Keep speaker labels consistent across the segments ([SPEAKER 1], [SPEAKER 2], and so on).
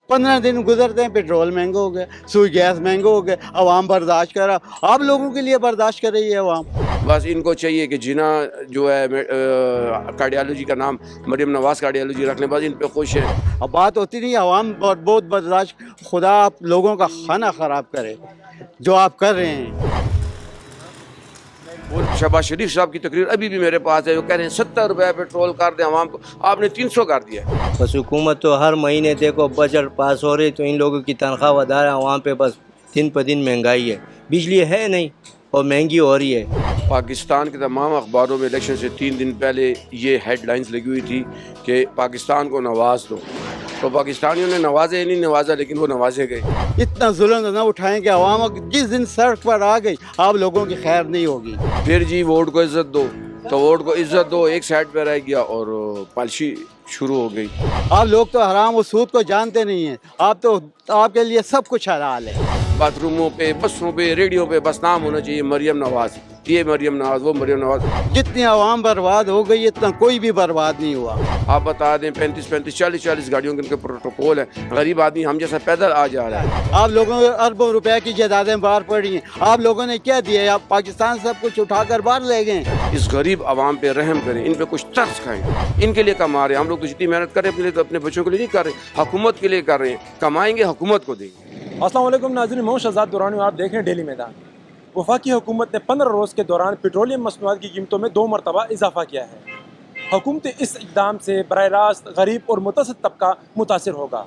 [SPEAKER 1] 15 दिन गुजरते हैं, पेट्रोल महंगा हो गया, सुई गैस महंगा हो गया, अवाम बर्दाश्त कर रहा। आप लोगों के लिए बर्दाश्त कर रही है अवाम।
[SPEAKER 2] बस इनको चाहिए कि जिना जो है कार्डियोलॉजी का नाम मरियम नवाज कार्डियोलॉजी रखने, बस इन पे खुश है।
[SPEAKER 1] अब बात होती नहीं, अवाम बहुत बर्दाश्त, खुदा आप लोगों का खाना ख़राब करे जो आप कर रहे हैं।
[SPEAKER 2] वो शहबाज शरीफ साहब की तकरीर अभी भी मेरे पास है, वो कह रहे हैं 70 रुपये पेट्रोल कर दें आवाम को, आपने 300 कर दिया है।
[SPEAKER 3] बस हुकूमत तो हर महीने देखो बजट पास हो रही तो इन लोगों की तनख्वाह बढ़ा रहा है, वहाँ पे बस दिन पर दिन महंगाई है, बिजली है नहीं और महंगी हो रही है।
[SPEAKER 2] पाकिस्तान के तमाम अखबारों में इलेक्शन से 3 दिन पहले ये हेडलाइंस लगी हुई थी कि पाकिस्तान को नवाज दो, तो पाकिस्तानियों ने नवाजे नहीं नवाजा, लेकिन वो नवाजे गए।
[SPEAKER 1] इतना जुल्म न उठाएं कि अवाम जिस दिन सड़क पर आ गई आप लोगों की खैर नहीं होगी।
[SPEAKER 2] फिर जी वोट को इज्जत दो, तो वोट को इज्जत दो एक साइड पे रह गया और पॉलिसी शुरू हो गई।
[SPEAKER 1] आप लोग तो हराम और सूद को जानते नहीं हैं, आपके लिए सब कुछ हलाल है।
[SPEAKER 2] बाथरूमों पे, बसों पे, रेडियो पे बस नाम होना चाहिए मरियम नवाज, ये मरियम नवाज, वो मरियम नवाज।
[SPEAKER 1] जितनी आवाम बर्बाद हो गई इतना कोई भी बर्बाद नहीं हुआ।
[SPEAKER 2] आप बता दें 35-35 40-40 गाड़ियों के इनके प्रोटोकॉल है, गरीब आदमी हम जैसा पैदल आ जा रहा है।
[SPEAKER 1] आप लोगों को अरबों रुपए की जायदादें बाहर पड़ी हैं, आप लोगों ने क्या दिया? आप पाकिस्तान सब कुछ उठाकर बाहर ले गए।
[SPEAKER 2] इस गरीब आवाम पे रहम करें, इन पे कुछ तरस खाएं, इनके लिए कमा रहे हैं। हम लोग तो जितनी मेहनत करें अपने लिए तो अपने बच्चों के लिए नहीं कर रहे, हुकूमत के लिए कर रहे हैं। कमाएंगे हुकूमत को देंगे।
[SPEAKER 4] अस्सलाम वालेकुम नाज़रीन, मैं शहजाद दुरानी और आप देख रहे हैं डेली मैदान। वफाकी हुकूमत ने 15 रोज़ के दौरान पेट्रोलियम मसनूआत की कीमतों में 2 मरतबा इजाफा किया है। हुकूमत इस इक़दाम से बराह रास्त गरीब और मुतवस्सित तबका मुतासिर होगा।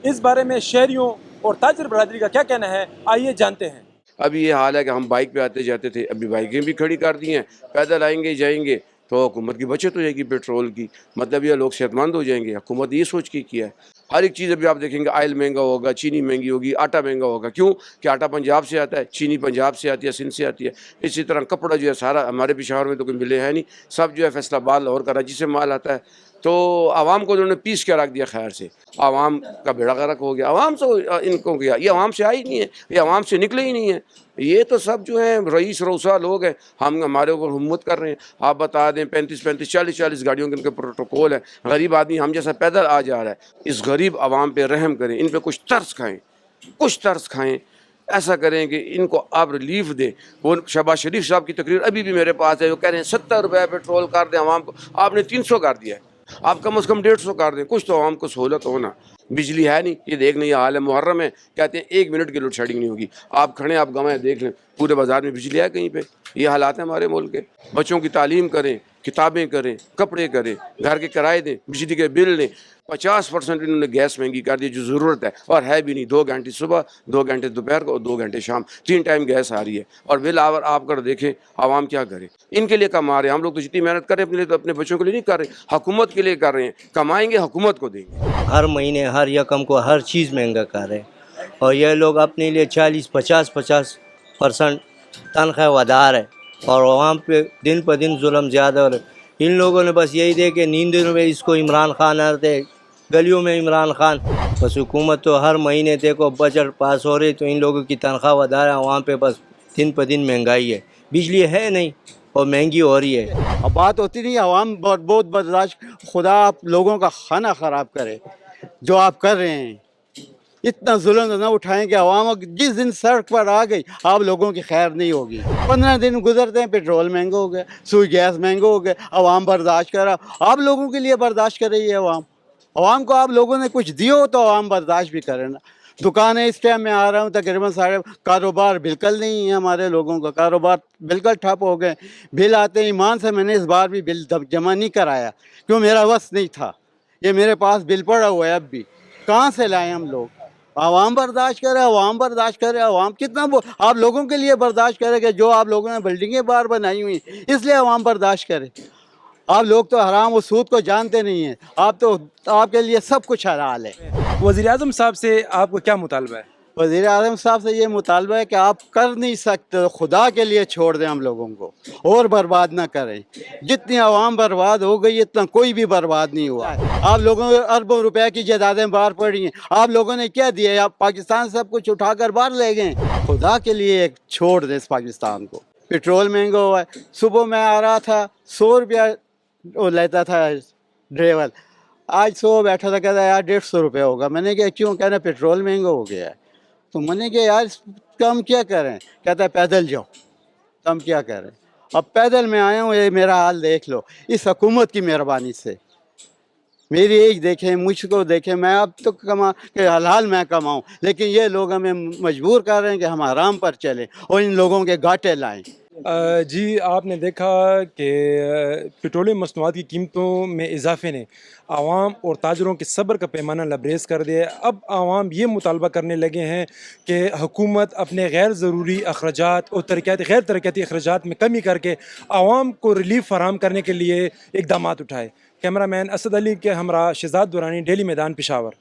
[SPEAKER 4] इस बारे में शहरियों और ताजर बरादरी का क्या कहना है, आइए जानते हैं।
[SPEAKER 2] अभी ये हाल है कि हम बाइक पे आते जाते थे, अभी बाइकें भी खड़ी कर दी हैं, पैदल आएंगे जाएंगे तो हुकूमत की बचत हो जाएगी पेट्रोल की, मतलब ये लोग सेहतमंद हो जाएंगे। हुकूमत ये सोच के किया है। हर एक चीज़ अभी आप देखेंगे, ऑयल महंगा होगा, चीनी महंगी होगी, आटा महंगा होगा। क्यों कि आटा पंजाब से आता है, चीनी पंजाब से आती है, सिंध से आती है। इसी तरह कपड़ा जो है सारा हमारे पेशावर में तो कोई मिले है नहीं, सब जो है फैसलाबाद लाहौर कराची से माल आता है। तो आवाम को उन्होंने पीस के रख दिया, खैर से आवाम का बेड़ा गर्क हो गया। आवाम से इनको किया, ये आवाम से आई नहीं है, ये आवाम से निकले ही नहीं है। ये तो सब जो है रईस रऊसा लोग हैं, हम हमारे ऊपर हुम्मत कर रहे हैं। आप बता दें 35-35 40-40 गाड़ियों के इनके प्रोटोकॉल है, गरीब आदमी हम जैसा पैदल आ जा रहा है। इस गरीब आवाम पे रहम करें, इन पे कुछ तरस खाएं, कुछ तरस खाएं। ऐसा करें कि इनको आप रिलीफ दें। वो शहबाज शरीफ साहब की तकरीर अभी भी मेरे पास है, वो कह रहे हैं 70 रुपये पेट्रोल कर दें आवाम को, आपने 300 कर दिया है। आप कम से कम 150 कर दें, कुछ तो आवाम को सहूलत हो ना। बिजली है नहीं, ये देख नहीं हाल है मुहर्रम है, कहते हैं 1 मिनट की लोड शेडिंग नहीं होगी। आप खड़े आप गवाएं देख लें, पूरे बाजार में बिजली है कहीं पे? ये हालात हैं हमारे मुल्क के। बच्चों की तालीम करें, किताबें करें, कपड़े करें, घर के किराए दें, बिजली के बिल लें। 50% इन्होंने गैस महंगी कर दी जो ज़रूरत है और है भी नहीं। 2 घंटे सुबह, 2 घंटे दोपहर को और 2 घंटे शाम, 3 टाइम गैस आ रही है और बिल आवर आप कर देखें आवाम क्या करे। इनके लिए कमा रहे हैं, हम लोग तो जितनी मेहनत करें अपने लिए तो अपने बच्चों के लिए नहीं कर रहे, हुकूमत के लिए कर रहे हैं। कमाएंगे हुकूमत को देंगे।
[SPEAKER 3] हर महीने हर यकम को हर चीज़ महंगा कर रहे हैं और ये लोग अपने लिए 40-50% तनख्वाह बढ़ा रहे और वहाँ पे दिन पर दिन जुल्म ज़्यादा हो रहे। इन लोगों ने बस यही दे कि नींदों में इसको इमरान खान आते, गलियों में इमरान खान। बस हुकूमत तो हर महीने देखो बजट पास हो रही तो इन लोगों की तनख्वाह बढ़ा रहा है, वहाँ पे बस दिन पर दिन महंगाई है, बिजली है नहीं और महंगी हो रही है।
[SPEAKER 1] अब बात होती नहीं, अवाम बहुत बर्दाश्त, खुदा आप लोगों का खाना ख़राब करे जो आप कर रहे हैं। इतना जुल्म न उठाएं कि अवाम जिस दिन सड़क पर आ गई आप लोगों की खैर नहीं होगी। 15 दिन गुजरते हैं, पेट्रोल महंगा हो गया, सुई गैस महंगा हो गया, अवाम बर्दाश्त कर रहा। आप लोगों के लिए बर्दाश्त कर रही है अवाम। अवाम को आप लोगों ने कुछ दियो तो अवाम बर्दाश्त भी करे ना। दुकानें इस टाइम में आ रहा हूँ तकरीबन सारे, कारोबार बिल्कुल नहीं है, हमारे लोगों का कारोबार बिल्कुल ठप हो गए। बिल आते हैं, ईमान से मैंने इस बार भी बिल जमा नहीं कराया क्यों, मेरा वस नहीं था। ये मेरे पास बिल पड़ा हुआ है, अब भी कहाँ से लाएं हम लोग? आवाम बर्दाश्त करे, आवाम बर्दाश्त करे। आवाम कितना आप लोगों के लिए बर्दाश्त करे कि जो आप लोगों ने बिल्डिंगें बाहर बनाई हुई इसलिए आवाम बर्दाश्त करे। आप लोग तो हराम और सूद को जानते नहीं हैं, आपके लिए सब कुछ हलाल है।
[SPEAKER 4] वज़ीर आज़म साहब से आपको क्या मुतालबा है?
[SPEAKER 1] वज़ीर आज़म साहब से ये मुतालबा है कि आप कर नहीं सकते, खुदा के लिए छोड़ दें हम लोगों को और बर्बाद ना करें। जितनी आवाम बर्बाद हो गई इतना कोई भी बर्बाद नहीं हुआ। आप लोगों को अरबों रुपए की जायदादें बाहर पड़ी हैं, आप लोगों ने क्या दिया? आप पाकिस्तान सब कुछ उठाकर बाहर ले गए। खुदा के लिए छोड़ दें इस पाकिस्तान को। पेट्रोल महंगा हुआ है, सुबह मैं आ रहा था 100 रुपया वो लेता था ड्राइवर, आज सुबह बैठा था, कहता यार 150 रुपये होगा। मैंने कहा क्यों? कहना पेट्रोल महंगा हो गया है। तो मैंने कहा यार कम क्या करें? कहता है पैदल जाओ। कम क्या करें? अब पैदल मैं आया हूँ, ये मेरा हाल देख लो, इस हुकूमत की मेहरबानी से। मेरी एज देखें, मुझको देखें, मैं अब तो कमा के हलाल मैं कमाऊँ, लेकिन ये लोग हमें मजबूर कर रहे हैं कि हम आराम पर चलें और इन लोगों के घाटे लाएं।
[SPEAKER 4] जी, आपने देखा कि पेट्रोलियम मसनूआत की कीमतों में इजाफे ने आवाम और ताजरों के सब्र का पैमाना लबरेज कर दिया है। अब आवाम ये मुतालबा करने लगे हैं कि हुकूमत अपने गैर ज़रूरी अखराजात और गैर तरक्याती अखराजात में कमी करके आवाम को रिलीफ फराहम करने के लिए इकदाम उठाए। कैमरा मैन असद अली के हमरा शहजाद दुरानी, डेली मैदान, पेशावर।